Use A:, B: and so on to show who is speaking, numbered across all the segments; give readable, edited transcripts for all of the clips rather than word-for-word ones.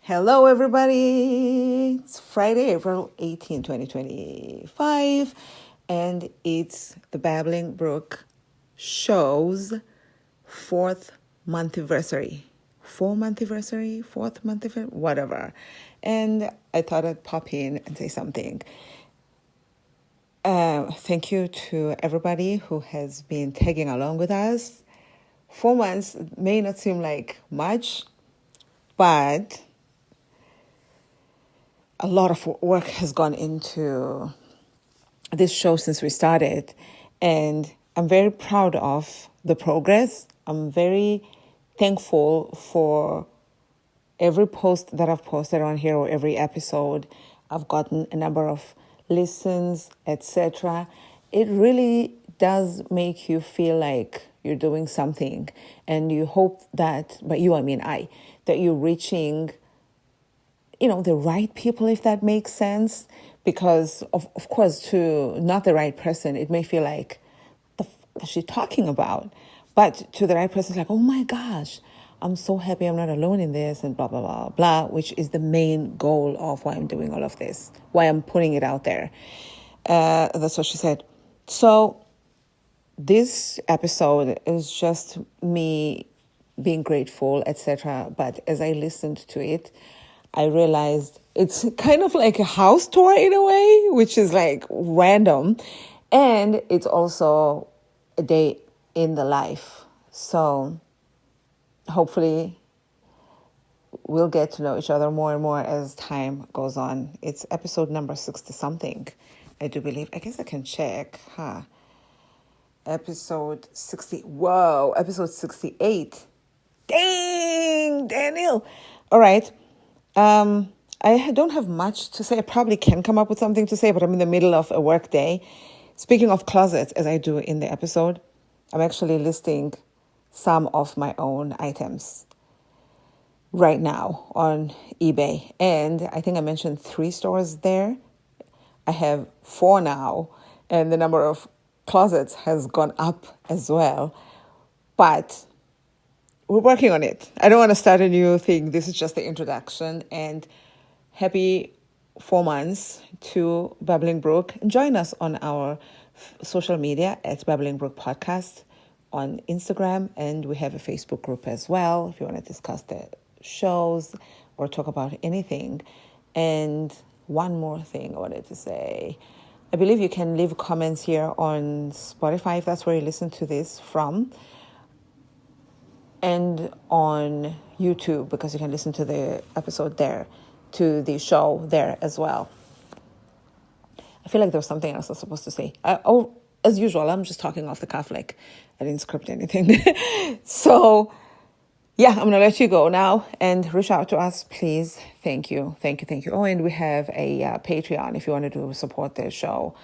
A: Hello, everybody. It's Friday, April 18, 2025, and it's the Babbling Brook show's fourth month anniversary. Fourth month anniversary, whatever. And I thought I'd pop in and say something. Thank you to everybody who has been tagging along with us. 4 months may not seem like much, but a lot of work has gone into this show since we started, and I'm very proud of the progress. I'm very thankful for every post that I've posted on here or every episode. I've gotten a number of listens, etc. It really does make you feel like you're doing something, and you hope that, by you I mean that you're reaching the right people, if that makes sense. Because of course, to not the right person, it may feel like, the f is she talking about? But to the right person, it's like, oh my gosh, I'm so happy I'm not alone in this, and blah, blah, blah, blah, which is the main goal of why I'm doing all of this, why I'm putting it out there. That's what she said. So this episode is just me being grateful, etc. But as I listened to it, I realized it's kind of like a house tour in a way, which is like random. And it's also a day in the life. So hopefully we'll get to know each other more and more as time goes on. It's episode number 60 something, I do believe. I guess I can check, Episode 60. Whoa, episode 68. Dang, Daniel. All right. I don't have much to say. I probably can come up with something to say, but I'm in the middle of a work day. Speaking of closets, as I do in the episode, I'm actually listing some of my own items right now on eBay. And I think I mentioned 3 stores there. I have 4 now, and the number of closets has gone up as well. But we're working on it. I don't want to start a new thing. This is just the introduction. And happy 4 months to Babbling Brook. And join us on our social media at Babbling Brook Podcast on Instagram. And we have a Facebook group as well if you want to discuss the shows or talk about anything. And one more thing I wanted to say. I believe you can leave comments here on Spotify if that's where you listen to this from, and on YouTube, because you can listen to the episode there, to the show there as well. I feel like there was something else I was supposed to say. As usual, I'm just talking off the cuff, like I didn't script anything. So, yeah, I'm going to let you go now and reach out to us, please. Thank you. Oh, and we have a Patreon if you want to support the show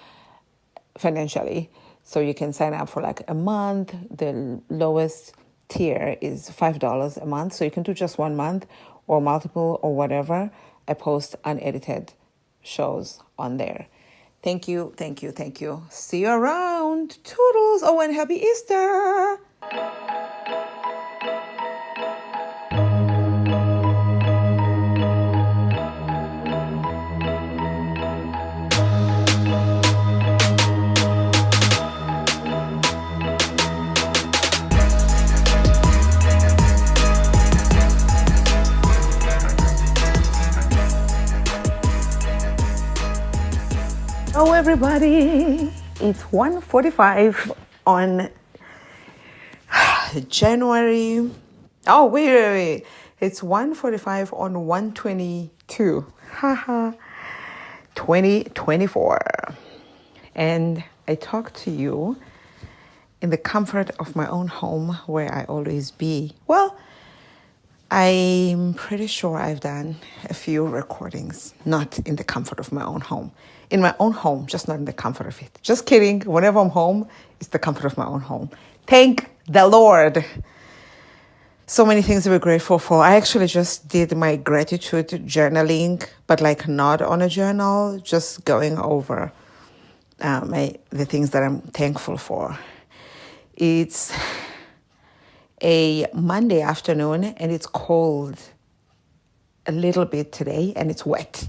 A: financially. So you can sign up for like a month. The lowest tier is $5 a month, so you can do just 1 month or multiple or whatever. I post unedited shows on there. Thank you. See you around. Toodles. Oh, and happy Easter. Hello, everybody. It's 1:45 on January. Oh, wait. It's 1:45 on 1/22. 2024. And I talk to you in the comfort of my own home, where I always be. Well, I'm pretty sure I've done a few recordings, not in the comfort of my own home. In my own home, just not in the comfort of it. Just kidding. Whenever I'm home, it's the comfort of my own home. Thank the Lord. So many things to be grateful for. I actually just did my gratitude journaling, but like not on a journal, just going over the things that I'm thankful for. It's a Monday afternoon and it's cold a little bit today and it's wet.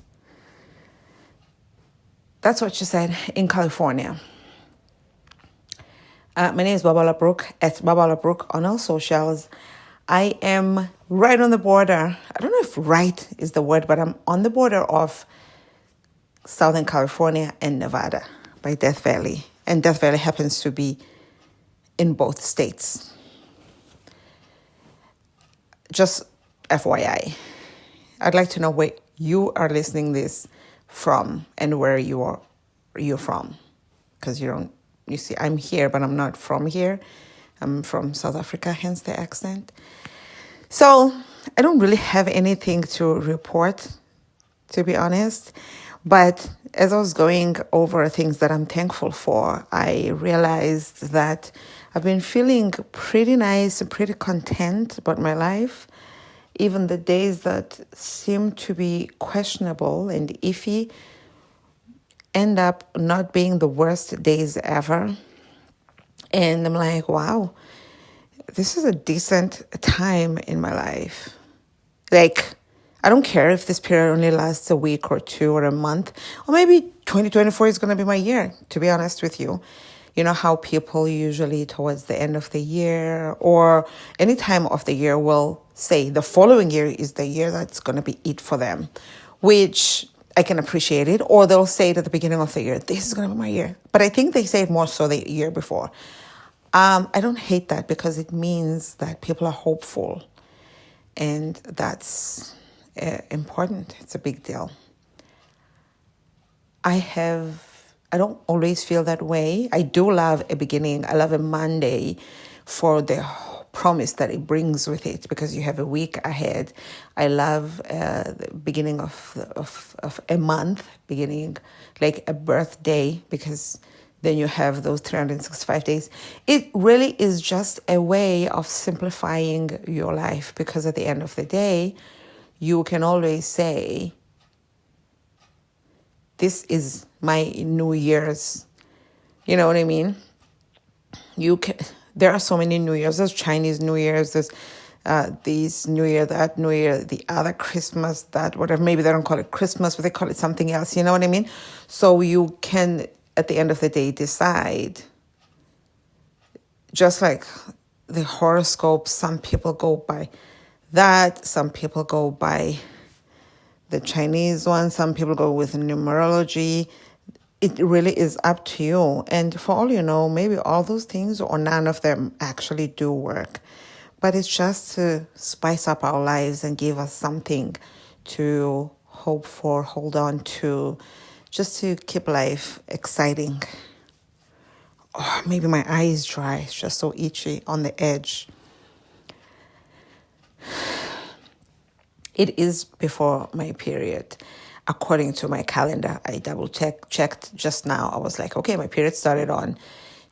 A: That's what she said in California. My name is Babbling Brook, at Babbling Brook on all socials. I am right on the border. I don't know if right is the word, but I'm on the border of Southern California and Nevada by Death Valley. And Death Valley happens to be in both states. Just FYI, I'd like to know where you are listening this from and where you're from. Because you see, I'm here, but I'm not from here. I'm from South Africa, hence the accent. So I don't really have anything to report, to be honest. But as I was going over things that I'm thankful for, I realized that I've been feeling pretty nice and pretty content about my life. Even the days that seem to be questionable and iffy end up not being the worst days ever. And I'm like, wow, this is a decent time in my life. Like, I don't care if this period only lasts a week or two or a month, or maybe 2024 is going to be my year, to be honest with you. You know how people usually towards the end of the year or any time of the year will say the following year is the year that's going to be it for them, which I can appreciate it. Or they'll say it at the beginning of the year, this is going to be my year. But I think they say it more so the year before. I don't hate that because it means that people are hopeful. And that's important. It's a big deal. I don't always feel that way. I do love a beginning. I love a Monday for the promise that it brings with it because you have a week ahead. I love the beginning of a month, beginning like a birthday, because then you have those 365 days. It really is just a way of simplifying your life because at the end of the day, you can always say, this is my New Year's. You know what I mean? There are so many New Years. There's Chinese New Year's. There's this New Year, that New Year, the other Christmas, that whatever. Maybe they don't call it Christmas, but they call it something else. You know what I mean? So you can, at the end of the day, decide. Just like the horoscope, some people go by that. Some people go by the Chinese one. Some people go with numerology. It really is up to you. And for all you know, maybe all those things or none of them actually do work. But it's just to spice up our lives and give us something to hope for, hold on to, just to keep life exciting. Oh, maybe my eye is dry. It's just so itchy on the edge. It is before my period. According to my calendar, I checked just now. I was like, okay, my period started on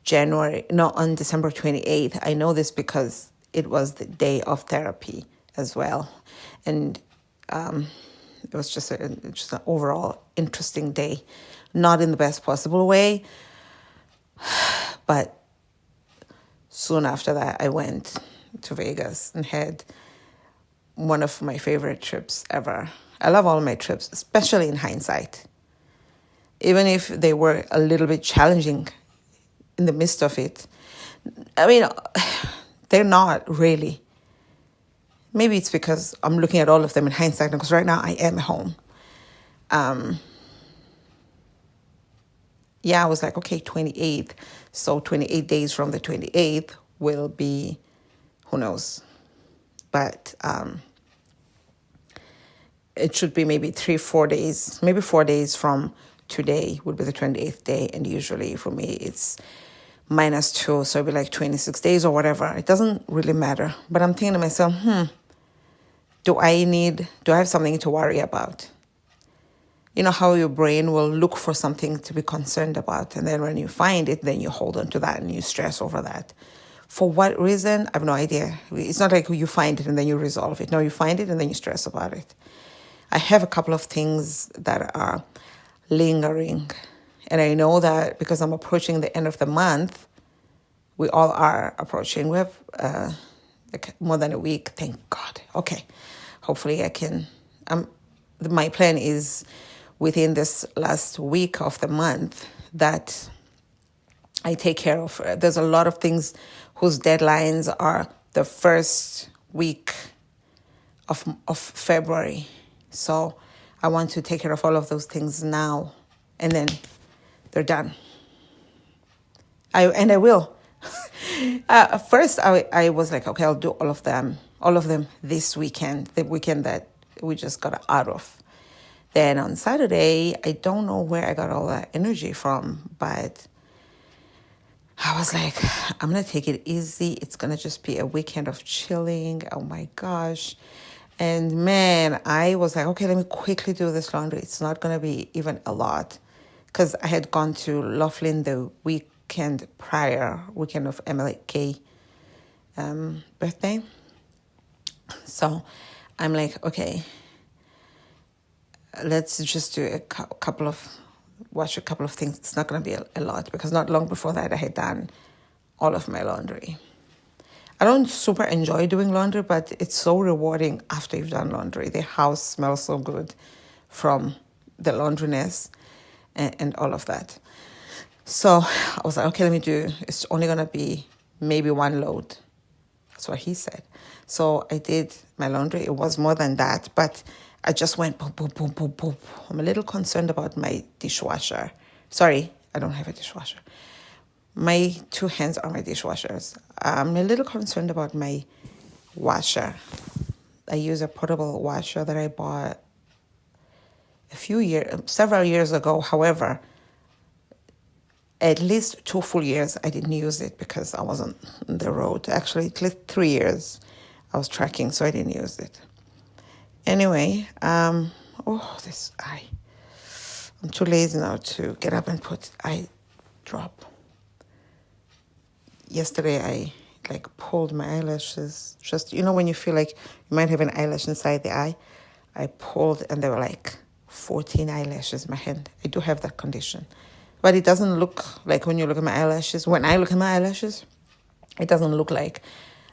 A: December 28th. I know this because it was the day of therapy as well. And it was just an overall interesting day. Not in the best possible way. But soon after that, I went to Vegas and had one of my favorite trips ever. I love all my trips, especially in hindsight. Even if they were a little bit challenging in the midst of it. I mean, they're not really. Maybe it's because I'm looking at all of them in hindsight, because right now I am home. I was like, okay, 28th. So 28 days from the 28th will be, who knows. But it should be maybe 3-4 days, maybe 4 days from today would be the 28th day. And usually for me, it's -2. So it'll be like 26 days or whatever. It doesn't really matter. But I'm thinking to myself, do I have something to worry about? You know how your brain will look for something to be concerned about. And then when you find it, then you hold on to that and you stress over that. For what reason? I have no idea. It's not like you find it and then you resolve it. No, you find it and then you stress about it. I have a couple of things that are lingering. And I know that because I'm approaching the end of the month, we all are approaching. We have more than a week, thank God. Okay, hopefully I can my plan is within this last week of the month that I take care of. There's a lot of things whose deadlines are the first week of February. So I want to take care of all of those things now, and then they're done. I will. First, I was like, okay, I'll do all of them this weekend, the weekend that we just got out of. Then on Saturday, I don't know where I got all that energy from, but I was like, I'm going to take it easy. It's going to just be a weekend of chilling. Oh my gosh. And man, I was like, okay, let me quickly do this laundry. It's not going to be even a lot, because I had gone to Laughlin the weekend of MLK birthday. So I'm like, okay, let's just do watch a couple of things. It's not going to be a lot, because not long before that I had done all of my laundry. I don't super enjoy doing laundry, but it's so rewarding after you've done laundry. The house smells so good from the laundriness and all of that. So I was like, okay, it's only going to be maybe one load. That's what he said. So I did my laundry. It was more than that, but I just went boom, boom, boom, boom, boom. I'm a little concerned about my dishwasher. Sorry, I don't have a dishwasher. My two hands are my dishwashers. I'm a little concerned about my washer. I use a portable washer that I bought several years ago. However, at least 2 full years I didn't use it because I wasn't on the road. Actually, at least 3 years I was tracking, so I didn't use it. Anyway, this eye. I'm too lazy now to get up and put eye drop. Yesterday, I pulled my eyelashes. Just, when you feel like you might have an eyelash inside the eye. I pulled, and there were 14 eyelashes in my hand. I do have that condition. But it doesn't look like when you look at my eyelashes. When I look at my eyelashes, it doesn't look like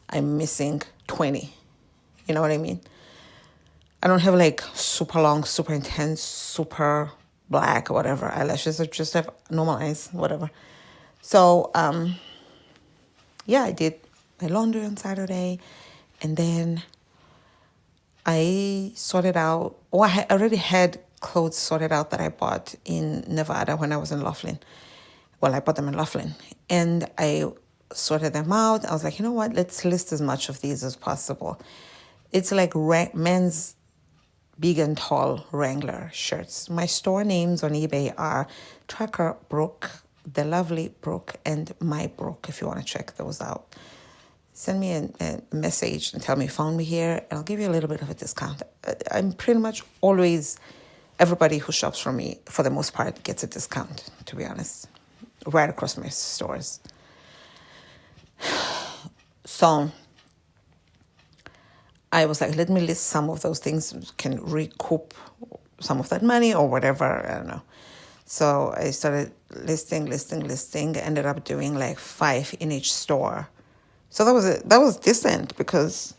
A: I'm missing 20. You know what I mean? I don't have super long, super intense, super black, or whatever eyelashes. I just have normal eyes, whatever. So, I did my laundry on Saturday, and then I sorted out, I already had clothes sorted out that I bought in Nevada when I was in Laughlin. Well, I bought them in Laughlin, and I sorted them out. I was like, you know what? Let's list as much of these as possible. It's like men's big and tall Wrangler shirts. My store names on eBay are Tracker Brook, The Lovely Brook, and My Brook, if you want to check those out. Send me a message and tell me you found me here, and I'll give you a little bit of a discount. I'm pretty much always, everybody who shops from me, for the most part, gets a discount, to be honest, right across my stores. So I was like, let me list some of those things, can recoup some of that money or whatever, I don't know. So I started listing, ended up doing 5 in each store. So that was decent, because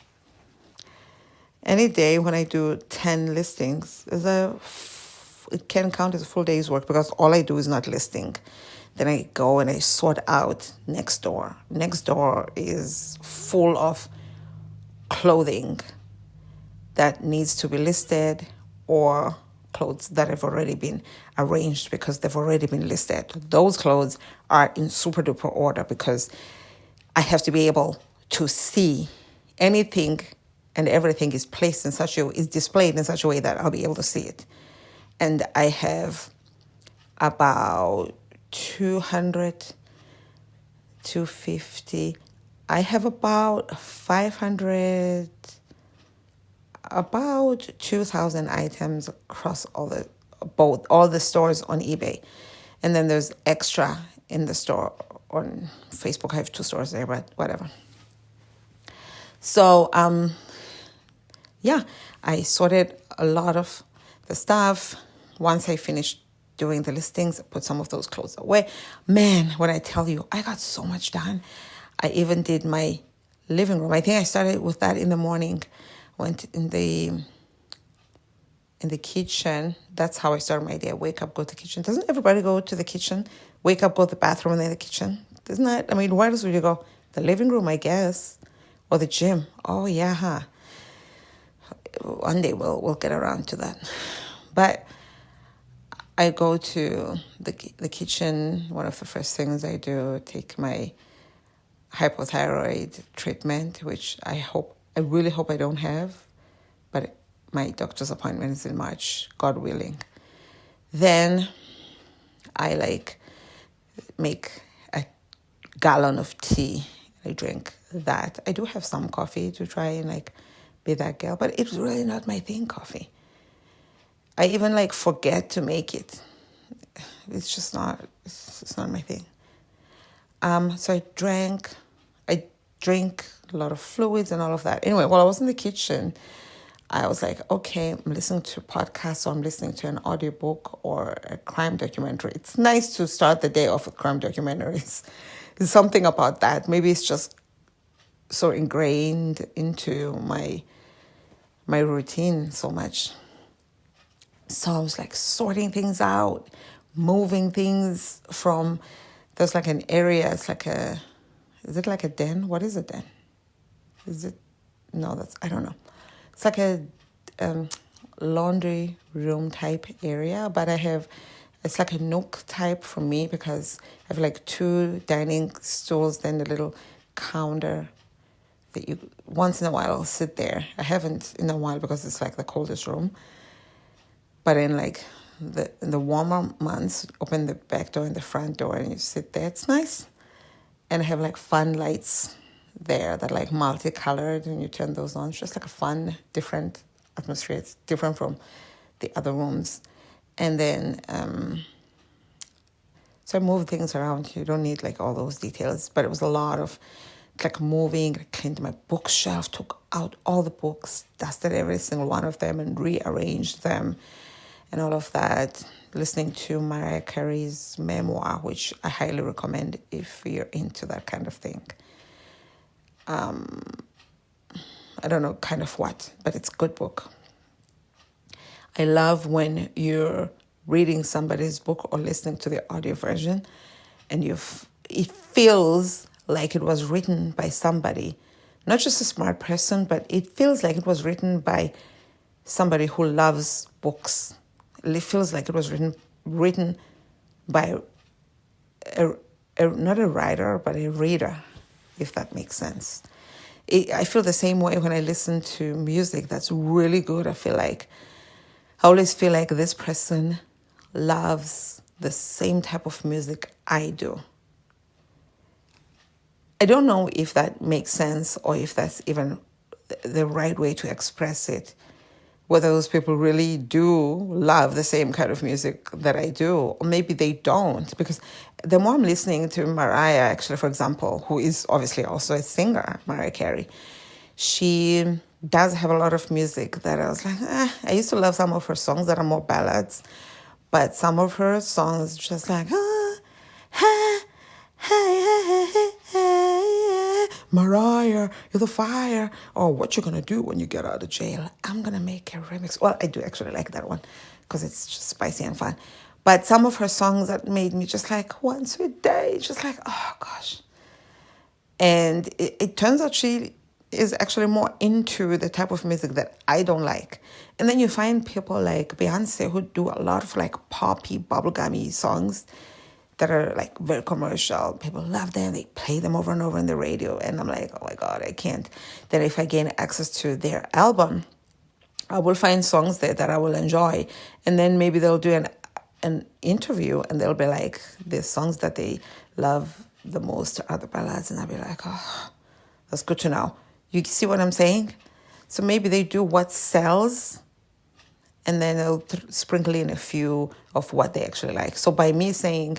A: any day when I do 10 listings, it can count as a full day's work, because all I do is not listing. Then I go and I sort out next door. Next door is full of clothing that needs to be listed, or clothes that have already been arranged because they've already been listed. Those clothes are in super duper order, because I have to be able to see anything and everything is displayed in such a way that I'll be able to see it. And I have about 200, 250. I have about 500, about 2,000 items across all the stores on eBay. And then there's extra in the store on Facebook. I have 2 stores there, but whatever. So, I sorted a lot of the stuff. Once I finished doing the listings, I put some of those clothes away. Man, when I tell you, I got so much done. I even did my living room. I think I started with that in the morning. Went in the in the kitchen. That's how I start my day. I wake up, go to the kitchen. Doesn't everybody go to the kitchen? Wake up, go to the bathroom, and then the kitchen? Isn't that? I mean, where else would you go? The living room, I guess, or the gym. Oh yeah, huh? One day we'll get around to that. But I go to the kitchen. One of the first things I do, take my hypothyroid treatment, which I really hope I don't have, but my doctor's appointment is in March, God willing. Then I make a gallon of tea. I drink that. I do have some coffee to try and be that girl, but it's really not my thing, coffee. I even forget to make it. It's just not my thing. So I drink a lot of fluids and all of that. Anyway, while I was in the kitchen, I was like, okay, I'm listening to podcasts, or I'm listening to an audiobook or a crime documentary. It's nice to start the day off with crime documentaries. There's something about that. Maybe it's just so ingrained into my routine so much. So I was sorting things out, moving things from, there's an area, is it like a den? What is a den? I don't know. It's like a laundry room type area, but it's like a nook type for me because I have 2 dining stools, then a little counter that you, once in a while, I'll sit there. I haven't in a while because it's the coldest room. But in the warmer months, open the back door and the front door and you sit there. It's nice. And I have fun lights there that multicolored, and you turn those on. It's just a fun, different atmosphere. It's different from the other rooms. And then, so I moved things around. You don't need all those details, but it was a lot of moving. I cleaned my bookshelf, took out all the books, dusted every single one of them and rearranged them and all of that. Listening to Mariah Carey's memoir, which I highly recommend if you're into that kind of thing. I don't know kind of what, but it's a good book. I love when you're reading somebody's book or listening to the audio version and it feels like it was written by somebody, not just a smart person, but it feels like it was written by somebody who loves books. It feels like it was written by not a writer, but a reader, if that makes sense. I feel the same way when I listen to music that's really good. I always feel like this person loves the same type of music I do. I don't know if that makes sense or if that's even the right way to express it. Whether those people really do love the same kind of music that I do, or maybe they don't. Because the more I'm listening to Mariah, actually, for example, who is obviously also a singer, Mariah Carey, she does have a lot of music that I was I used to love some of her songs that are more ballads, but some of her songs just Mariah, you're the fire. Or what you gonna do when you get out of jail? I'm gonna make a remix. Well, I do actually like that one because it's just spicy and fun. But some of her songs that made me just one sweet day, just oh gosh. And it turns out she is actually more into the type of music that I don't like. And then you find people like Beyonce who do a lot of poppy, bubblegummy songs that are very commercial. People love them. They play them over and over on the radio. And I'm oh my God, I can't. Then if I gain access to their album, I will find songs there that I will enjoy. And then maybe they'll do an interview and they'll be the songs that they love the most are the ballads. And I'll be oh, that's good to know. You see what I'm saying? So maybe they do what sells and then they'll sprinkle in a few of what they actually like. So by me saying,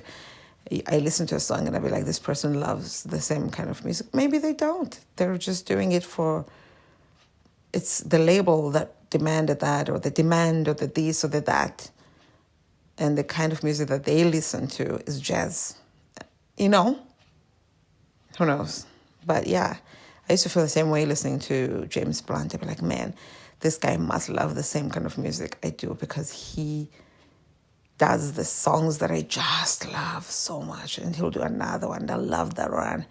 A: I listen to a song and I'll be this person loves the same kind of music. Maybe they don't. They're just doing it it's the label that demanded that, or the demand, or the this, or the that. And the kind of music that they listen to is jazz. Who knows? But yeah, I used to feel the same way listening to James Blunt. I'd be man, this guy must love the same kind of music I do, because he does the songs that I just love so much, and he'll do another one. I love that one.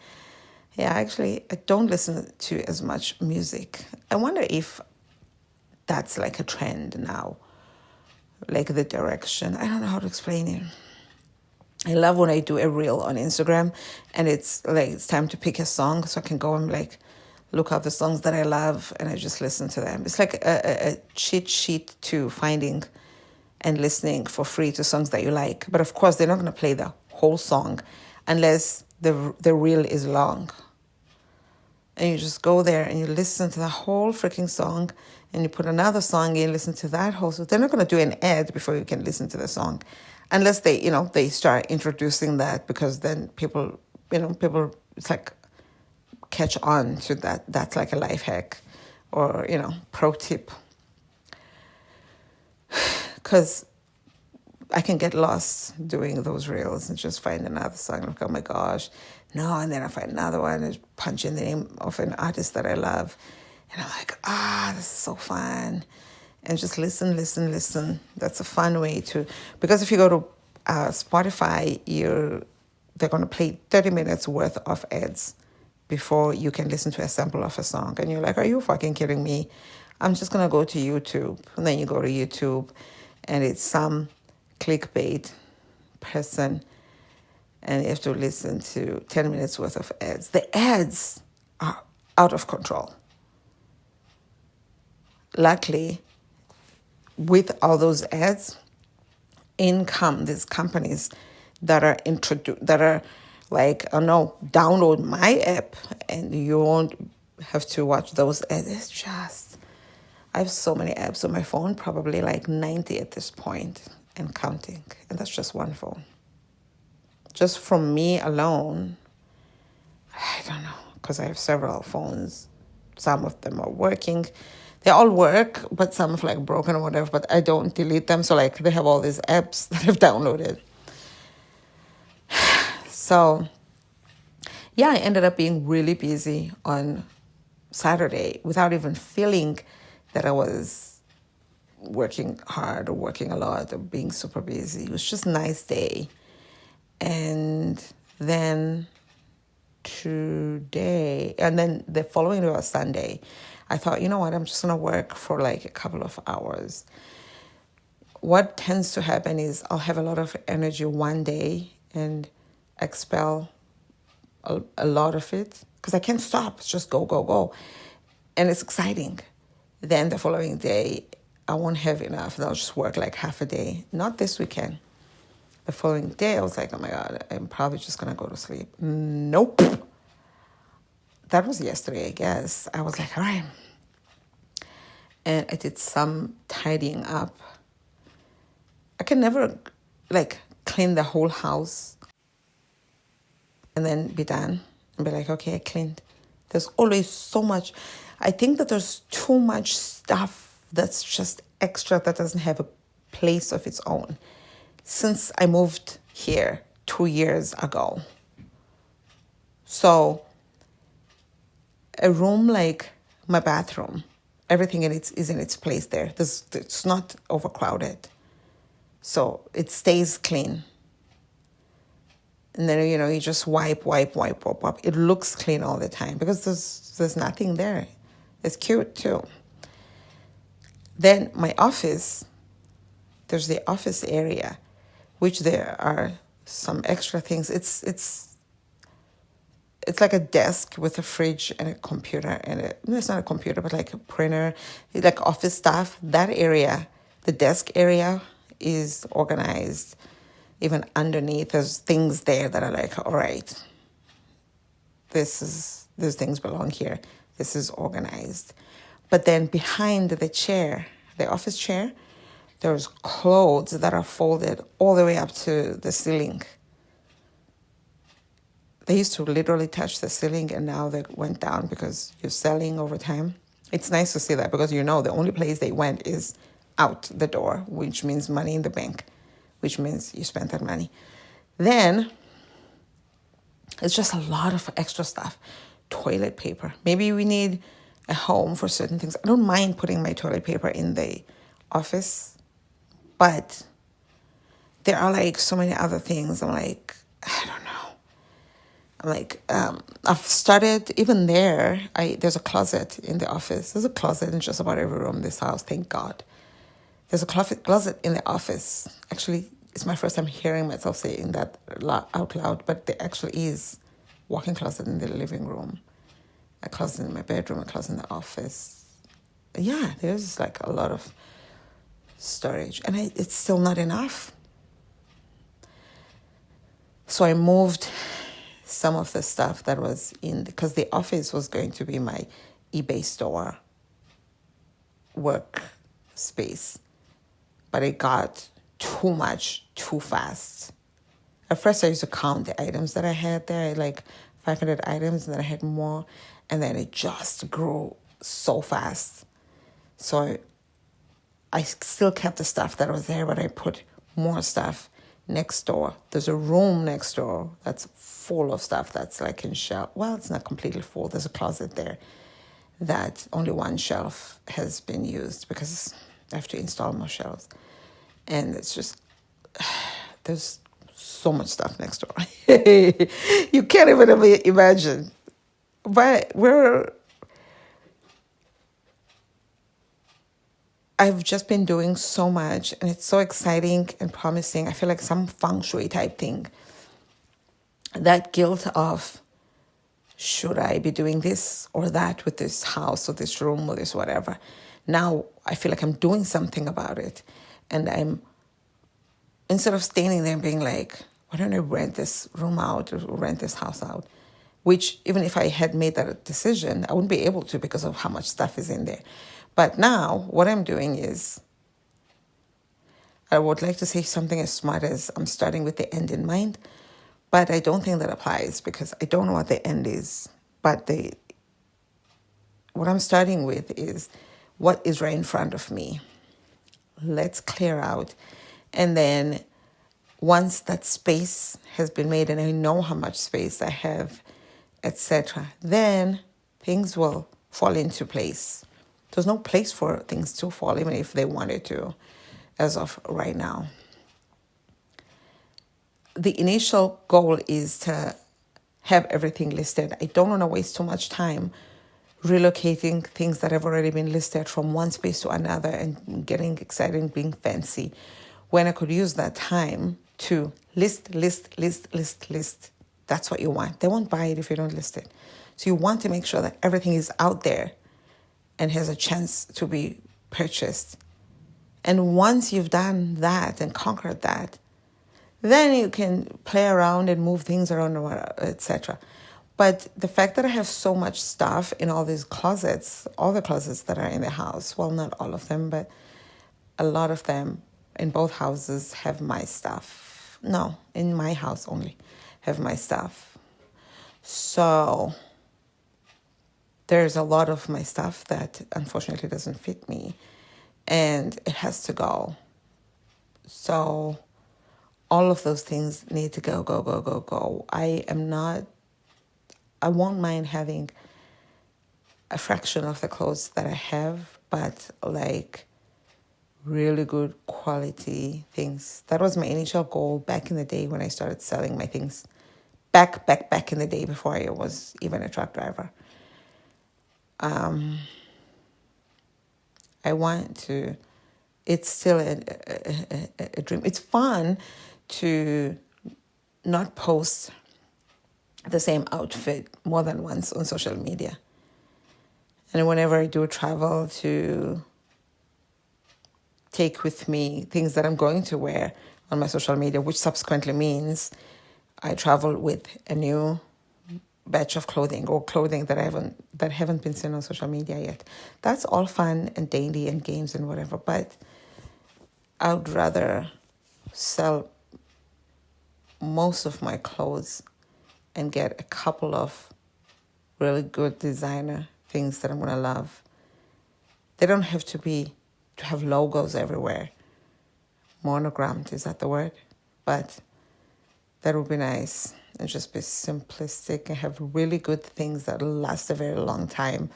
A: Yeah, actually, I don't listen to as much music. I wonder if that's like a trend now, like the direction. I don't know how to explain it. I love when I do a reel on Instagram and it's like it's time to pick a song, so I can go and like look up the songs that I love and I just listen to them. It's like a cheat sheet to finding and listening for free to songs that you like. But of course, they're not going to play the whole song unless the reel is long. And you just go there and you listen to the whole freaking song, and you put another song in, listen to that whole song. They're not going to do an ad before you can listen to the song, unless they start introducing that, because then people, it's like catch on to that. That's like a life hack or, pro tip. Because I can get lost doing those reels and just find another song. Like, oh my gosh, no. And then I find another one and punch in the name of an artist that I love. And I'm like, this is so fun. And just listen. That's a fun way to, because if you go to Spotify, they're going to play 30 minutes worth of ads before you can listen to a sample of a song. And you're like, are you fucking kidding me? I'm just going to go to YouTube. And then you go to YouTube and it's some clickbait person and you have to listen to 10 minutes worth of ads. The ads are out of control. Luckily, with all those ads, in come these companies that are like, oh no, download my app and you won't have to watch those ads. It's just, I have so many apps on my phone, probably like 90 at this point and counting. And that's just one phone. Just from me alone, I don't know, because I have several phones. Some of them are working. They all work, but some are like broken or whatever, but I don't delete them. So like they have all these apps that I've downloaded. So yeah, I ended up being really busy on Saturday without even feeling that I was working hard or working a lot or being super busy. It was just a nice day. And then the following day was Sunday. I thought, you know what, I'm just going to work for like a couple of hours. What tends to happen is I'll have a lot of energy one day and expel a lot of it because I can't stop. It's just go. And it's exciting. Then the following day, I won't have enough and I'll just work like half a day. Not this weekend. The following day, I was like, oh my God, I'm probably just going to go to sleep. Nope. That was yesterday, I guess. I was like, all right. And I did some tidying up. I can never like clean the whole house and then be done and be like, okay, I cleaned. There's always so much. I think that there's too much stuff that's just extra that doesn't have a place of its own. Since I moved here 2 years ago. So a room like my bathroom, everything is in its place there. It's not overcrowded. So it stays clean. And then, you just wipe. It looks clean all the time because there's nothing there. It's cute too. Then my office, there's the office area, which there are some extra things. It's like a desk with a fridge and a computer it's not a computer, but like a printer, like office stuff. That area, the desk area, is organized. Even underneath, there's things there that are like, all right, these things belong here. This is organized. But then behind the chair, the office chair, there's clothes that are folded all the way up to the ceiling. They used to literally touch the ceiling and now they went down because you're selling over time. It's nice to see that because the only place they went is out the door, which means money in the bank, which means you spent that money. Then it's just a lot of extra stuff. Toilet paper. Maybe we need a home for certain things. I don't mind putting my toilet paper in the office, but there are like so many other things. I'm like, I don't know. I'm like, I've started, even there, there's a closet in the office. There's a closet in just about every room in this house, thank God. There's a closet in the office. Actually, it's my first time hearing myself saying that out loud, but there actually is a walk-in closet in the living room, a closet in my bedroom, a closet in the office. Yeah, there's like a lot of storage, and it's still not enough. So I moved some of the stuff that was in, because the office was going to be my eBay store work space, but it got too much too fast. At first I used to count the items that I had there. I had like 500 items, and then I had more, and then it just grew so fast. So I still kept the stuff that was there, but I put more stuff next door. There's a room next door that's full of stuff that's like in shelf. Well, it's not completely full. There's a closet there that only one shelf has been used because I have to install more shelves. And it's just, there's so much stuff next door. You can't even imagine. But I've just been doing so much, and it's so exciting and promising. I feel like some feng shui type thing. That guilt of, should I be doing this or that with this house or this room or this whatever? Now I feel like I'm doing something about it. And I'm, instead of standing there and being like, why don't I rent this room out or rent this house out? Which, even if I had made that decision, I wouldn't be able to because of how much stuff is in there. But now what I'm doing is, I would like to say something as smart as I'm starting with the end in mind, but I don't think that applies because I don't know what the end is. But what I'm starting with is what is right in front of me. Let's clear out. And then once that space has been made and I know how much space I have, etc., then things will fall into place. There's no place for things to fall, even if they wanted to, as of right now. The initial goal is to have everything listed. I don't want to waste too much time relocating things that have already been listed from one space to another and getting excited and being fancy, when I could use that time to list. That's what you want. They won't buy it if you don't list it. So you want to make sure that everything is out there and has a chance to be purchased. And once you've done that and conquered that, then you can play around and move things around, etc. But the fact that I have so much stuff in all these closets, all the closets that are in the house, well, not all of them, but a lot of them in both houses have my stuff. No, in my house only have my stuff. So there's a lot of my stuff that unfortunately doesn't fit me, and it has to go. So all of those things need to go. I won't mind having a fraction of the clothes that I have, but like really good quality things. That was my initial goal back in the day when I started selling my things. Back in the day before I was even a truck driver. I want to, it's still a dream. It's fun to not post the same outfit more than once on social media. And whenever I do travel, to take with me things that I'm going to wear on my social media, which subsequently means I travel with a new batch of clothing or clothing that haven't been seen on social media yet. That's all fun and dandy and games and whatever, but I would rather sell most of my clothes and get a couple of really good designer things that I'm going to love. They don't have to have logos everywhere. Monogrammed, is that the word? But that would be nice. And just be simplistic and have really good things that last a very long time.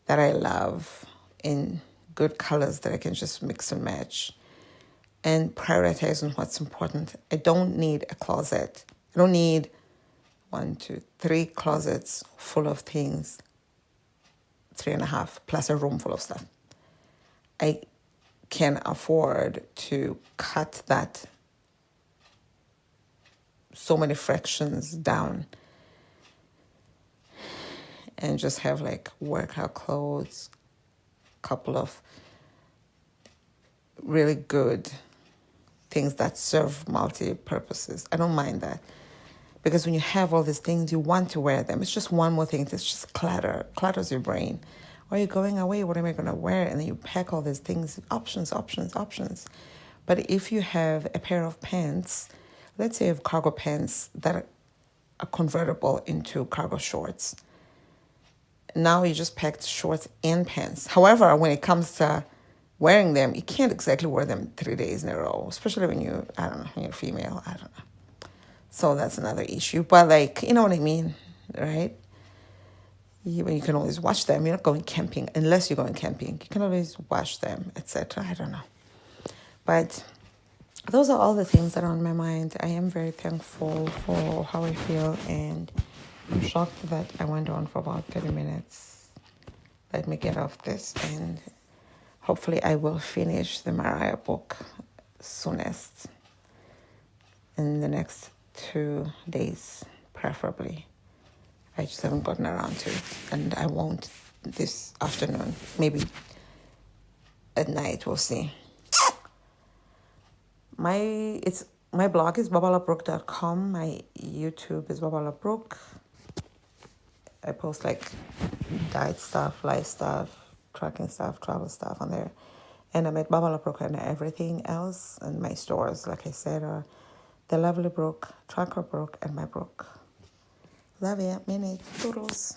A: that I love in good colors that I can just mix and match and prioritize on what's important. I don't need a closet. I don't need 1, 2, 3 closets full of things, 3.5, plus a room full of stuff. I can afford to cut that so many fractions down and just have like workout clothes, couple of really good things that serve multi-purposes. I don't mind that. Because when you have all these things, you want to wear them. It's just one more thing. It's just clutters your brain. Or you're going away, what am I going to wear? And then you pack all these things, options. But if you have a pair of pants, let's say you have cargo pants that are convertible into cargo shorts. Now you just packed shorts and pants. However, when it comes to wearing them, you can't exactly wear them 3 days in a row, especially when you're female. I don't know. So that's another issue. But like, you know what I mean, right? You can always wash them. You're not going camping unless you're going camping. You can always wash them, etc. I don't know. But those are all the things that are on my mind. I am very thankful for how I feel. And I'm shocked that I went on for about 30 minutes. Let me get off this. And hopefully I will finish the Mariah book soonest in the next 2 days, preferably. I just haven't gotten around to it, and I won't this afternoon. Maybe at night, we'll see. My blog is babblebrook.com. My YouTube is Babbling I post like diet stuff, life stuff, tracking stuff, travel stuff on there. And I'm at Babbling Brook and everything else. And my stores, like I said, are The Lovely Brook, Tracker Brook, and My Brook. Love you. Minute. Toodles.